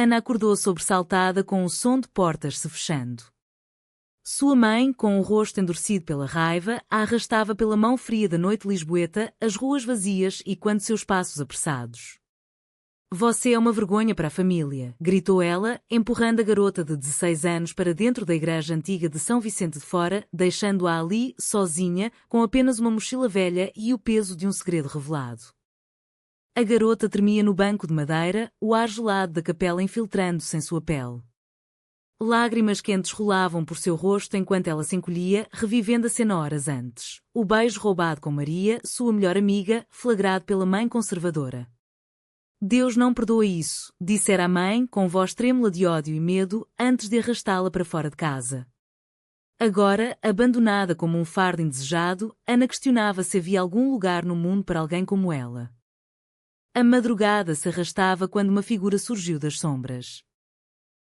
Ana acordou sobressaltada com o som de portas se fechando. Sua mãe, com o rosto endurecido pela raiva, a arrastava pela mão fria da noite lisboeta, as ruas vazias e quando seus passos apressados. "Você é uma vergonha para a família", gritou ela, empurrando a garota de 16 anos para dentro da igreja antiga de São Vicente de Fora, deixando-a ali, sozinha, com apenas uma mochila velha e o peso de um segredo revelado. A garota tremia no banco de madeira, o ar gelado da capela infiltrando-se em sua pele. Lágrimas quentes rolavam por seu rosto enquanto ela se encolhia, revivendo a cena horas antes. O beijo roubado com Maria, sua melhor amiga, flagrado pela mãe conservadora. "Deus não perdoa isso", dissera a mãe, com voz trêmula de ódio e medo, antes de arrastá-la para fora de casa. Agora, abandonada como um fardo indesejado, Ana questionava se havia algum lugar no mundo para alguém como ela. A madrugada se arrastava quando uma figura surgiu das sombras.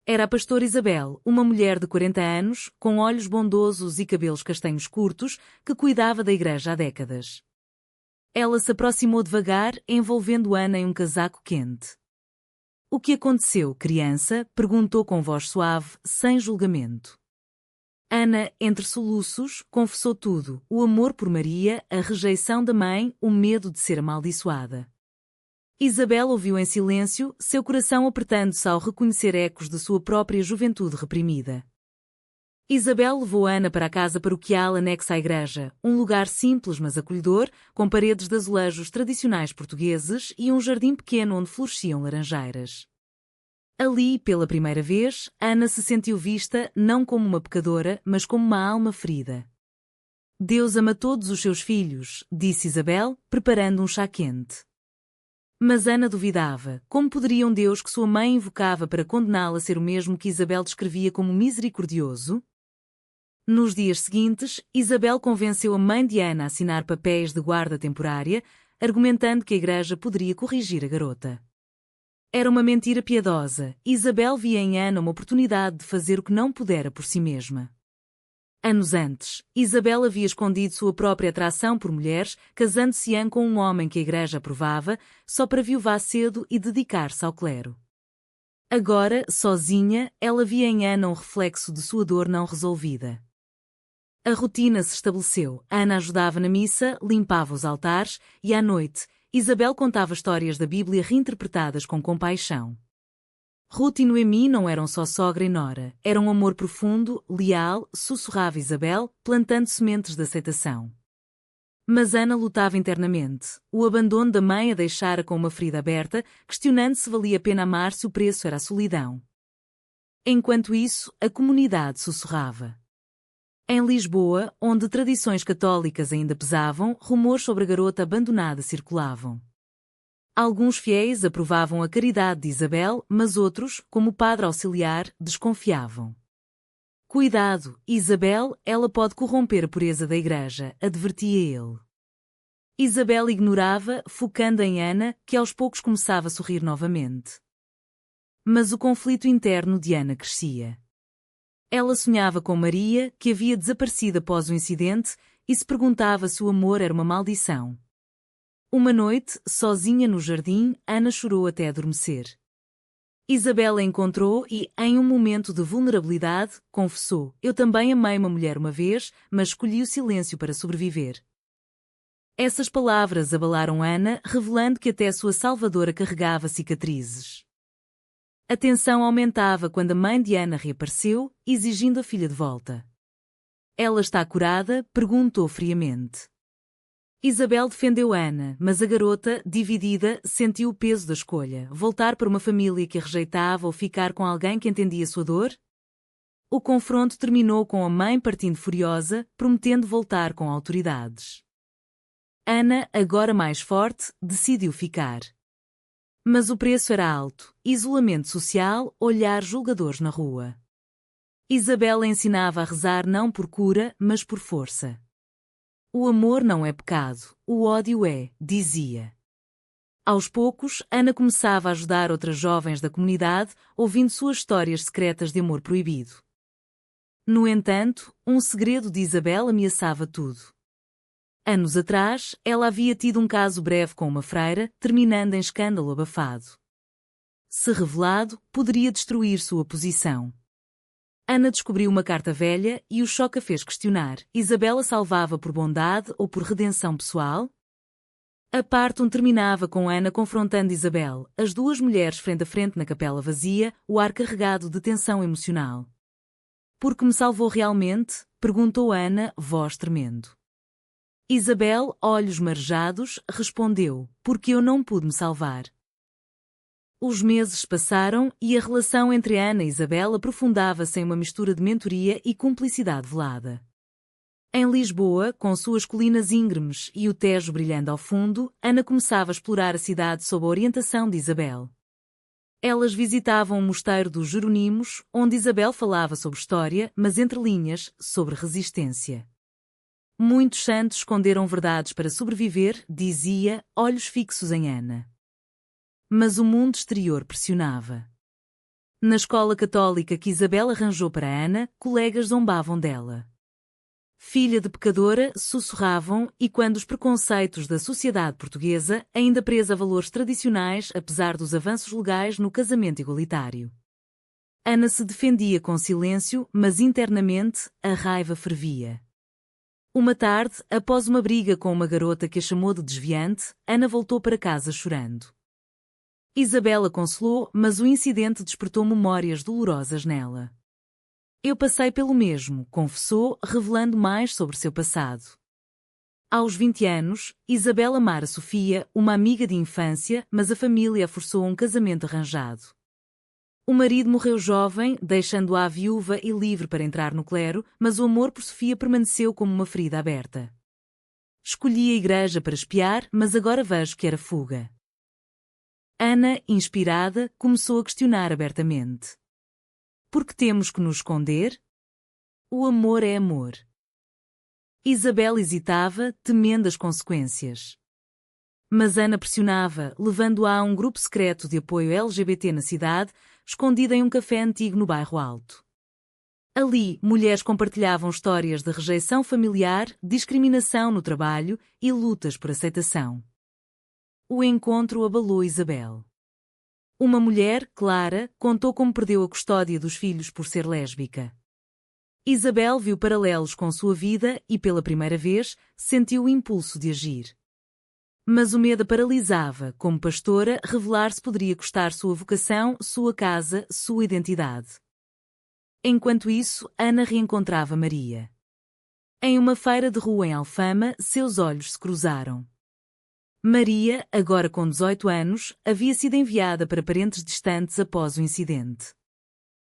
Era a pastora Isabel, uma mulher de 40 anos, com olhos bondosos e cabelos castanhos curtos, que cuidava da igreja há décadas. Ela se aproximou devagar, envolvendo Ana em um casaco quente. "O que aconteceu, criança?", perguntou com voz suave, sem julgamento. Ana, entre soluços, confessou tudo: o amor por Maria, a rejeição da mãe, o medo de ser amaldiçoada. Isabel ouviu em silêncio, seu coração apertando-se ao reconhecer ecos de sua própria juventude reprimida. Isabel levou Ana para a casa paroquial anexa à igreja, um lugar simples mas acolhedor, com paredes de azulejos tradicionais portugueses e um jardim pequeno onde floresciam laranjeiras. Ali, pela primeira vez, Ana se sentiu vista não como uma pecadora, mas como uma alma ferida. "Deus ama todos os seus filhos", disse Isabel, preparando um chá quente. Mas Ana duvidava. Como poderia um Deus que sua mãe invocava para condená-la ser o mesmo que Isabel descrevia como misericordioso? Nos dias seguintes, Isabel convenceu a mãe de Ana a assinar papéis de guarda temporária, argumentando que a igreja poderia corrigir a garota. Era uma mentira piedosa. Isabel via em Ana uma oportunidade de fazer o que não pudera por si mesma. Anos antes, Isabel havia escondido sua própria atração por mulheres, casando-se-ã com um homem que a igreja aprovava, só para viuvar cedo e dedicar-se ao clero. Agora, sozinha, ela via em Ana um reflexo de sua dor não resolvida. A rotina se estabeleceu. Ana ajudava na missa, limpava os altares e, à noite, Isabel contava histórias da Bíblia reinterpretadas com compaixão. Ruth e Noemi não eram só sogra e nora, eram um amor profundo, leal, sussurrava Isabel, plantando sementes de aceitação. Mas Ana lutava internamente. O abandono da mãe a deixara com uma ferida aberta, questionando se valia a pena amar se o preço era a solidão. Enquanto isso, a comunidade sussurrava. Em Lisboa, onde tradições católicas ainda pesavam, rumores sobre a garota abandonada circulavam. Alguns fiéis aprovavam a caridade de Isabel, mas outros, como o padre auxiliar, desconfiavam. "Cuidado, Isabel, ela pode corromper a pureza da igreja", advertia ele. Isabel ignorava, focando em Ana, que aos poucos começava a sorrir novamente. Mas o conflito interno de Ana crescia. Ela sonhava com Maria, que havia desaparecido após o incidente, e se perguntava se o amor era uma maldição. Uma noite, sozinha no jardim, Ana chorou até adormecer. Isabel a encontrou e, em um momento de vulnerabilidade, confessou: "Eu também amei uma mulher uma vez, mas escolhi o silêncio para sobreviver." Essas palavras abalaram Ana, revelando que até sua salvadora carregava cicatrizes. A tensão aumentava quando a mãe de Ana reapareceu, exigindo a filha de volta. "Ela está curada?", perguntou friamente. Isabel defendeu Ana, mas a garota, dividida, sentiu o peso da escolha: voltar para uma família que a rejeitava ou ficar com alguém que entendia sua dor? O confronto terminou com a mãe partindo furiosa, prometendo voltar com autoridades. Ana, agora mais forte, decidiu ficar. Mas o preço era alto: isolamento social, olhares julgadores na rua. Isabel ensinava a rezar não por cura, mas por força. "O amor não é pecado, o ódio é", dizia. Aos poucos, Ana começava a ajudar outras jovens da comunidade, ouvindo suas histórias secretas de amor proibido. No entanto, um segredo de Isabel ameaçava tudo. Anos atrás, ela havia tido um caso breve com uma freira, terminando em escândalo abafado. se revelado, poderia destruir sua posição. Ana descobriu uma carta velha e o choque a fez questionar: Isabel a salvava por bondade ou por redenção pessoal? A parte 1 terminava com Ana confrontando Isabel, as duas mulheres frente a frente na capela vazia, o ar carregado de tensão emocional. Por que me salvou realmente? Perguntou Ana, voz tremendo. Isabel, olhos marejados, respondeu: porque eu não pude me salvar. Os meses passaram e a relação entre Ana e Isabel aprofundava-se em uma mistura de mentoria e cumplicidade velada. Em Lisboa, com suas colinas íngremes e o Tejo brilhando ao fundo, Ana começava a explorar a cidade sob a orientação de Isabel. Elas visitavam o mosteiro dos Jeronimos, onde Isabel falava sobre história, mas entre linhas, sobre resistência. Muitos santos esconderam verdades para sobreviver, dizia, olhos fixos em Ana. Mas o mundo exterior pressionava. Na escola católica que Isabel arranjou para Ana, colegas zombavam dela. Filha de pecadora, sussurravam, e quando os preconceitos da sociedade portuguesa, ainda presa a valores tradicionais apesar dos avanços legais no casamento igualitário. Ana se defendia com silêncio, mas internamente, a raiva fervia. Uma tarde, após uma briga com uma garota que a chamou de desviante, Ana voltou para casa chorando. Isabel a consolou, mas o incidente despertou memórias dolorosas nela. Eu passei pelo mesmo, confessou, revelando mais sobre seu passado. Aos 20 anos, Isabel amara Sofia, uma amiga de infância, mas a família a forçou a um casamento arranjado. O marido morreu jovem, deixando-a viúva e livre para entrar no clero, mas o amor por Sofia permaneceu como uma ferida aberta. Escolhi a igreja para espiar, mas agora vejo que era fuga. Ana, inspirada, começou a questionar abertamente. Por que temos que nos esconder? O amor é amor. Isabel hesitava, temendo as consequências. Mas Ana pressionava, levando-a a um grupo secreto de apoio LGBT na cidade, escondida em um café antigo no bairro Alto. Ali, mulheres compartilhavam histórias de rejeição familiar, discriminação no trabalho e lutas por aceitação. O encontro abalou Isabel. Uma mulher, Clara, contou como perdeu a custódia dos filhos por ser lésbica. Isabel viu paralelos com sua vida e, pela primeira vez, sentiu o impulso de agir. Mas o medo a paralisava. Como pastora, revelar-se poderia custar sua vocação, sua casa, sua identidade. Enquanto isso, Ana reencontrava Maria. Em uma feira de rua em Alfama, seus olhos se cruzaram. Maria, agora com 18 anos, havia sido enviada para parentes distantes após o incidente.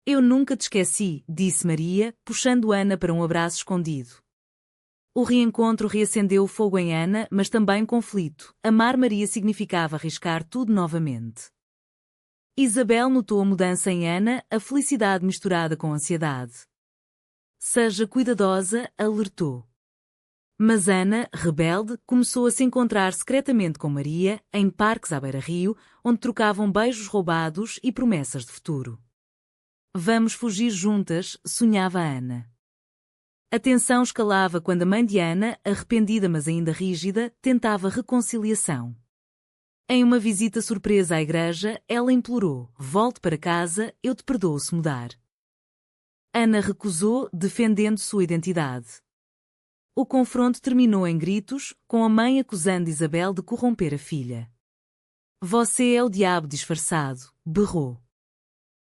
Eu nunca te esqueci, disse Maria, puxando Ana para um abraço escondido. O reencontro reacendeu o fogo em Ana, mas também conflito. Amar Maria significava arriscar tudo novamente. Isabel notou a mudança em Ana, a felicidade misturada com ansiedade. Seja cuidadosa, alertou. Mas Ana, rebelde, começou a se encontrar secretamente com Maria, em parques à beira-rio, onde trocavam beijos roubados e promessas de futuro. Vamos fugir juntas, sonhava Ana. A tensão escalava quando a mãe de Ana, arrependida mas ainda rígida, tentava reconciliação. Em uma visita surpresa à igreja, ela implorou: volte para casa, eu te perdoo se mudar. Ana recusou, defendendo sua identidade. O confronto terminou em gritos, com a mãe acusando Isabel de corromper a filha. Você é o diabo disfarçado, berrou.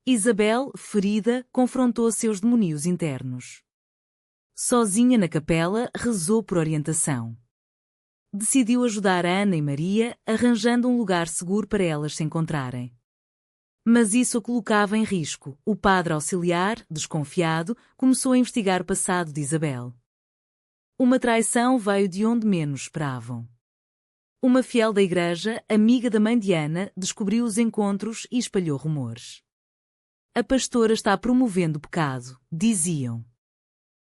Isabel, ferida, confrontou seus demónios internos. Sozinha na capela, rezou por orientação. Decidiu ajudar Ana e Maria, arranjando um lugar seguro para elas se encontrarem. Mas isso a colocava em risco. O padre auxiliar, desconfiado, começou a investigar o passado de Isabel. Uma traição veio de onde menos esperavam. Uma fiel da igreja, amiga da mãe de Ana, descobriu os encontros e espalhou rumores. A pastora está promovendo o pecado, diziam.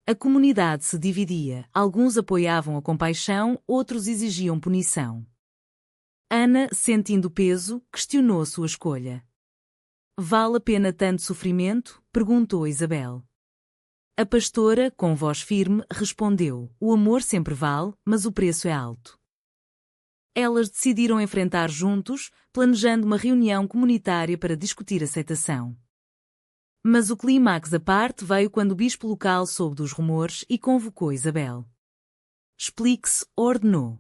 A comunidade se dividia, alguns apoiavam a compaixão, outros exigiam punição. Ana, sentindo o peso, questionou sua escolha. Vale a pena tanto sofrimento? Perguntou Isabel. A pastora, com voz firme, respondeu: o amor sempre vale, mas o preço é alto. Elas decidiram enfrentar juntos, planejando uma reunião comunitária para discutir aceitação. Mas o clímax à parte veio quando o bispo local soube dos rumores e convocou Isabel. Explique-se, ordenou.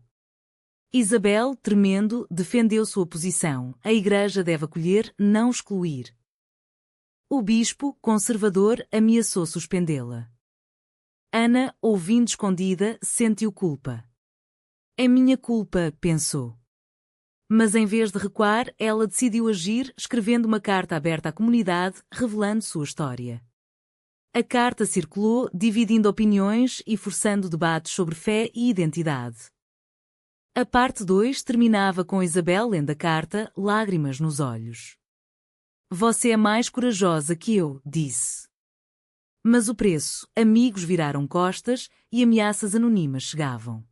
Isabel, tremendo, defendeu sua posição. A Igreja deve acolher, não excluir. O bispo, conservador, ameaçou suspendê-la. Ana, ouvindo escondida, sentiu culpa. É minha culpa, pensou. Mas em vez de recuar, ela decidiu agir, escrevendo uma carta aberta à comunidade, revelando sua história. A carta circulou, dividindo opiniões e forçando debates sobre fé e identidade. A parte 2 terminava com Isabel lendo a carta, lágrimas nos olhos. Você é mais corajosa que eu, disse. Mas o preço, amigos viraram costas e ameaças anônimas chegavam.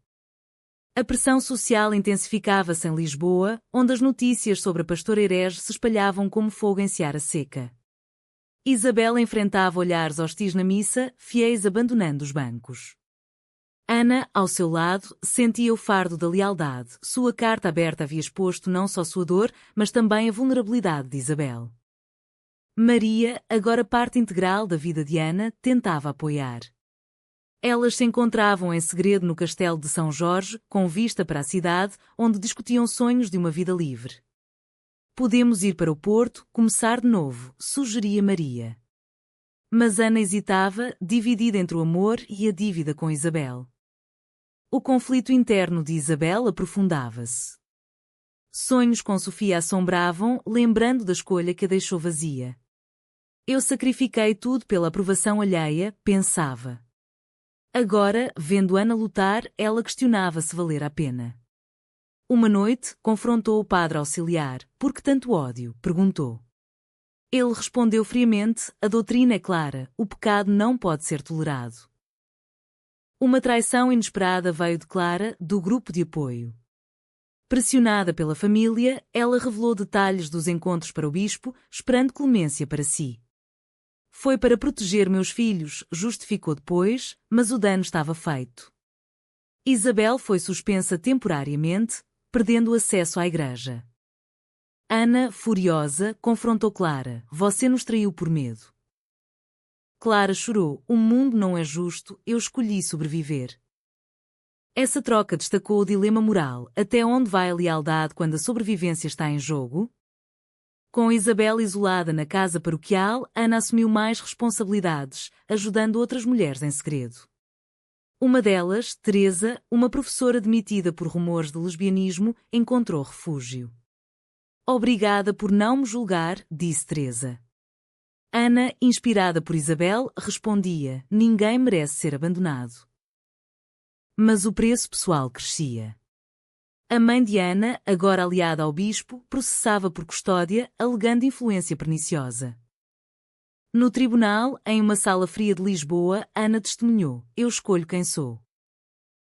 A pressão social intensificava-se em Lisboa, onde as notícias sobre a pastora herege se espalhavam como fogo em seara seca. Isabel enfrentava olhares hostis na missa, fiéis abandonando os bancos. Ana, ao seu lado, sentia o fardo da lealdade. Sua carta aberta havia exposto não só sua dor, mas também a vulnerabilidade de Isabel. Maria, agora parte integral da vida de Ana, tentava apoiar. Elas se encontravam em segredo no castelo de São Jorge, com vista para a cidade, onde discutiam sonhos de uma vida livre. Podemos ir para o Porto, começar de novo, sugeria Maria. Mas Ana hesitava, dividida entre o amor e a dívida com Isabel. O conflito interno de Isabel aprofundava-se. Sonhos com Sofia assombravam, lembrando da escolha que a deixou vazia. Eu sacrifiquei tudo pela aprovação alheia, pensava. Agora, vendo Ana lutar, ela questionava se valer a pena. Uma noite, confrontou o padre auxiliar. Por que tanto ódio? Perguntou. Ele respondeu friamente, a doutrina é clara, o pecado não pode ser tolerado. Uma traição inesperada veio de Clara, do grupo de apoio. Pressionada pela família, ela revelou detalhes dos encontros para o bispo, esperando clemência para si. Foi para proteger meus filhos, justificou depois, mas o dano estava feito. Isabel foi suspensa temporariamente, perdendo o acesso à igreja. Ana, furiosa, confrontou Clara. Você nos traiu por medo. Clara chorou. O mundo não é justo, eu escolhi sobreviver. Essa troca destacou o dilema moral. Até onde vai a lealdade quando a sobrevivência está em jogo? Com Isabel isolada na casa paroquial, Ana assumiu mais responsabilidades, ajudando outras mulheres em segredo. Uma delas, Teresa, uma professora demitida por rumores de lesbianismo, encontrou refúgio. Obrigada por não me julgar, disse Teresa. Ana, inspirada por Isabel, respondia, ninguém merece ser abandonado. Mas o preço pessoal crescia. A mãe de Ana, agora aliada ao bispo, processava por custódia, alegando influência perniciosa. No tribunal, em uma sala fria de Lisboa, Ana testemunhou, eu escolho quem sou.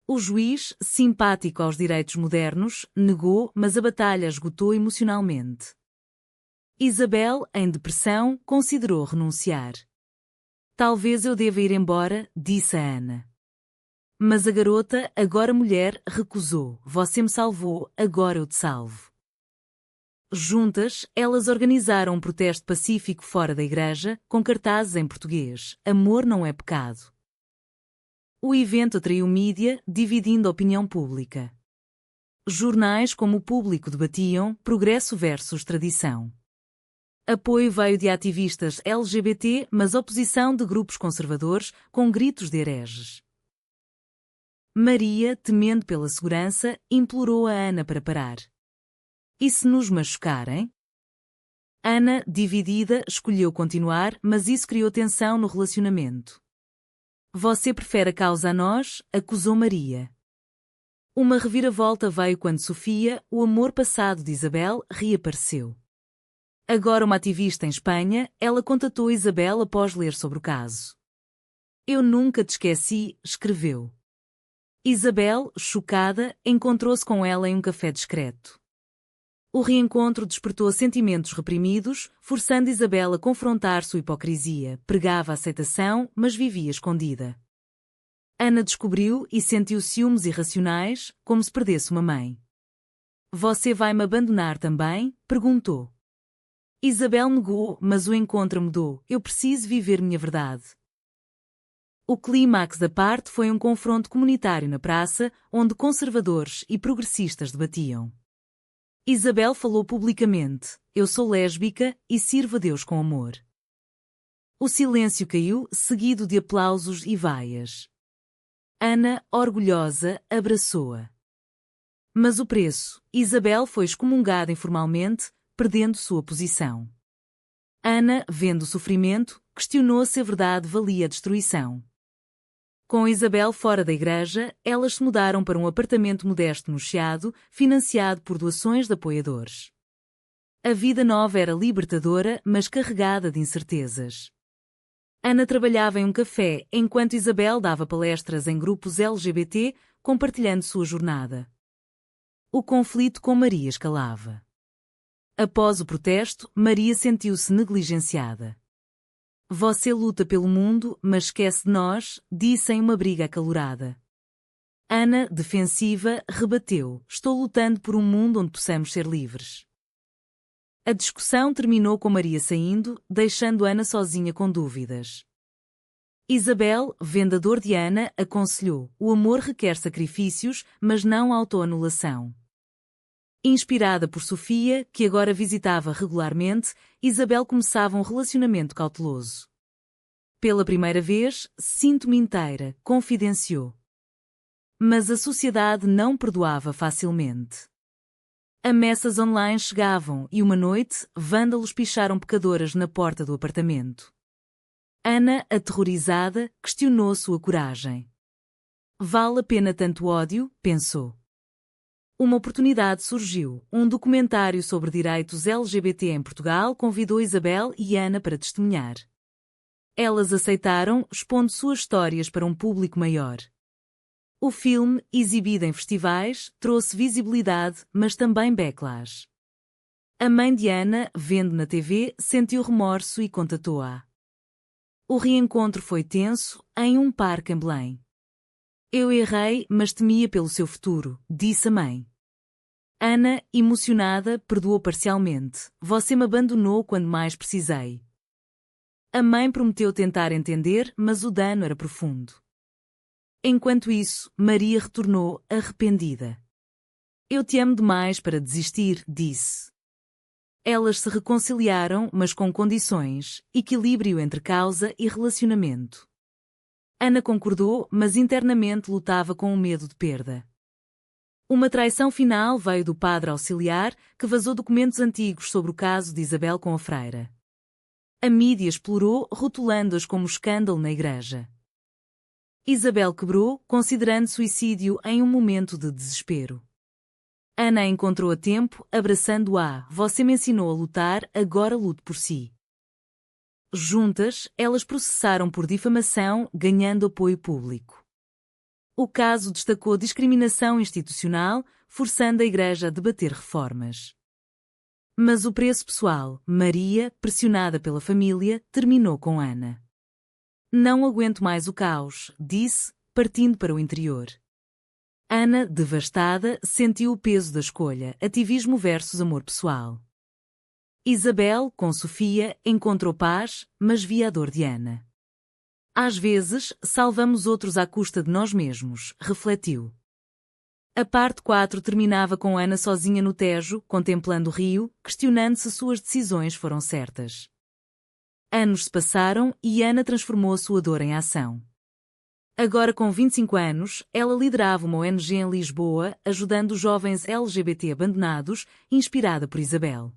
O juiz, simpático aos direitos modernos, negou, mas a batalha esgotou emocionalmente. Isabel, em depressão, considerou renunciar. Talvez eu deva ir embora, disse a Ana. Mas a garota, agora mulher, recusou. Você me salvou, agora eu te salvo. Juntas, elas organizaram um protesto pacífico fora da igreja, com cartazes em português. Amor não é pecado. O evento atraiu mídia, dividindo a opinião pública. Jornais como o Público debatiam progresso versus tradição. Apoio veio de ativistas LGBT, mas oposição de grupos conservadores, com gritos de hereges. Maria, temendo pela segurança, implorou a Ana para parar. E se nos machucarem? Ana, dividida, escolheu continuar, mas isso criou tensão no relacionamento. Você prefere a causa a nós? Acusou Maria. Uma reviravolta veio quando Sofia, o amor passado de Isabel, reapareceu. Agora uma ativista em Espanha, ela contatou Isabel após ler sobre o caso. Eu nunca te esqueci, escreveu. Isabel, chocada, encontrou-se com ela em um café discreto. O reencontro despertou sentimentos reprimidos, forçando Isabel a confrontar sua hipocrisia. Pregava a aceitação, mas vivia escondida. Ana descobriu e sentiu ciúmes irracionais, como se perdesse uma mãe. Você vai me abandonar também? Perguntou. Isabel negou, mas o encontro mudou. Eu preciso viver minha verdade. O clímax da parte foi um confronto comunitário na praça, onde conservadores e progressistas debatiam. Isabel falou publicamente: eu sou lésbica e sirvo a Deus com amor. O silêncio caiu, seguido de aplausos e vaias. Ana, orgulhosa, abraçou-a. Mas o preço: Isabel foi excomungada informalmente, perdendo sua posição. Ana, vendo o sofrimento, questionou se a verdade valia a destruição. Com Isabel fora da igreja, elas se mudaram para um apartamento modesto no Chiado, financiado por doações de apoiadores. A vida nova era libertadora, mas carregada de incertezas. Ana trabalhava em um café, enquanto Isabel dava palestras em grupos LGBT, compartilhando sua jornada. O conflito com Maria escalava. Após o protesto, Maria sentiu-se negligenciada. Você luta pelo mundo, mas esquece de nós, disse em uma briga acalorada. Ana, defensiva, rebateu: estou lutando por um mundo onde possamos ser livres. A discussão terminou com Maria saindo, deixando Ana sozinha com dúvidas. Isabel, vendo a dor de Ana, aconselhou: o amor requer sacrifícios, mas não autoanulação. Inspirada por Sofia, que agora visitava regularmente, Isabel começava um relacionamento cauteloso. Pela primeira vez, sinto-me inteira, confidenciou. Mas a sociedade não perdoava facilmente. Ameaças online chegavam e uma noite, vândalos picharam pecadoras na porta do apartamento. Ana, aterrorizada, questionou sua coragem. Vale a pena tanto ódio? Pensou. Uma oportunidade surgiu. Um documentário sobre direitos LGBT em Portugal convidou Isabel e Ana para testemunhar. Elas aceitaram, expondo suas histórias para um público maior. O filme, exibido em festivais, trouxe visibilidade, mas também backlash. A mãe de Ana, vendo na TV, sentiu remorso e contatou-a. O reencontro foi tenso, em um parque em Belém. Eu errei, mas temia pelo seu futuro, disse a mãe. Ana, emocionada, perdoou parcialmente. Você me abandonou quando mais precisei. A mãe prometeu tentar entender, mas o dano era profundo. Enquanto isso, Maria retornou, arrependida. Eu te amo demais para desistir, disse. Elas se reconciliaram, mas com condições: equilíbrio entre causa e relacionamento. Ana concordou, mas internamente lutava com o medo de perda. Uma traição final veio do padre auxiliar, que vazou documentos antigos sobre o caso de Isabel com a freira. A mídia explorou, rotulando-as como escândalo na igreja. Isabel quebrou, considerando suicídio em um momento de desespero. Ana a encontrou a tempo, abraçando-a: você me ensinou a lutar, agora luto por si. Juntas, elas processaram por difamação, ganhando apoio público. O caso destacou discriminação institucional, forçando a Igreja a debater reformas. Mas o preço pessoal: Maria, pressionada pela família, terminou com Ana. Não aguento mais o caos, disse, partindo para o interior. Ana, devastada, sentiu o peso da escolha: ativismo versus amor pessoal. Isabel, com Sofia, encontrou paz, mas via a dor de Ana. Às vezes, salvamos outros à custa de nós mesmos, refletiu. A parte 4 terminava com Ana sozinha no Tejo, contemplando o rio, questionando se suas decisões foram certas. Anos se passaram e Ana transformou a sua dor em ação. Agora com 25 anos, ela liderava uma ONG em Lisboa, ajudando jovens LGBT abandonados, inspirada por Isabel.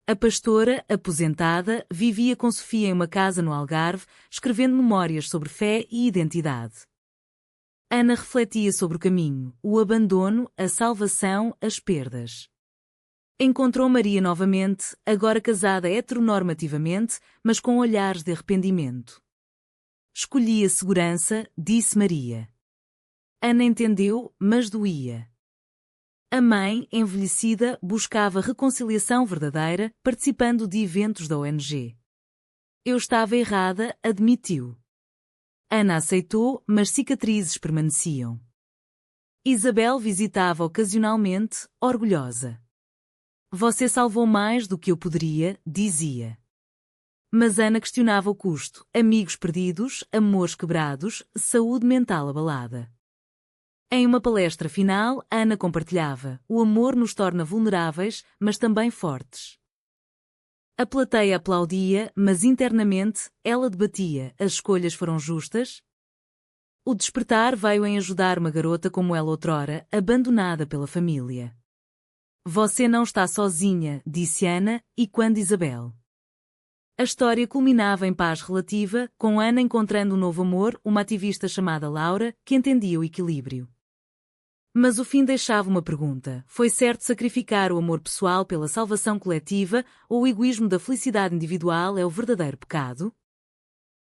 A pastora, aposentada, vivia com Sofia em uma casa no Algarve, escrevendo memórias sobre fé e identidade. Ana refletia sobre o caminho, o abandono, a salvação, as perdas. Encontrou Maria novamente, agora casada heteronormativamente, mas com olhares de arrependimento. Escolhi a segurança, disse Maria. Ana entendeu, mas doía. A mãe, envelhecida, buscava reconciliação verdadeira, participando de eventos da ONG. Eu estava errada, admitiu. Ana aceitou, mas cicatrizes permaneciam. Isabel visitava ocasionalmente, orgulhosa. Você salvou mais do que eu poderia, dizia. Mas Ana questionava o custo: amigos perdidos, amores quebrados, saúde mental abalada. Em uma palestra final, Ana compartilhava: o amor nos torna vulneráveis, mas também fortes. A plateia aplaudia, mas internamente, ela debatia: as escolhas foram justas? O despertar veio em ajudar uma garota como ela outrora, abandonada pela família. Você não está sozinha, disse Ana, e quando Isabel. A história culminava em paz relativa, com Ana encontrando um novo amor, uma ativista chamada Laura, que entendia o equilíbrio. Mas o fim deixava uma pergunta: foi certo sacrificar o amor pessoal pela salvação coletiva, ou o egoísmo da felicidade individual é o verdadeiro pecado?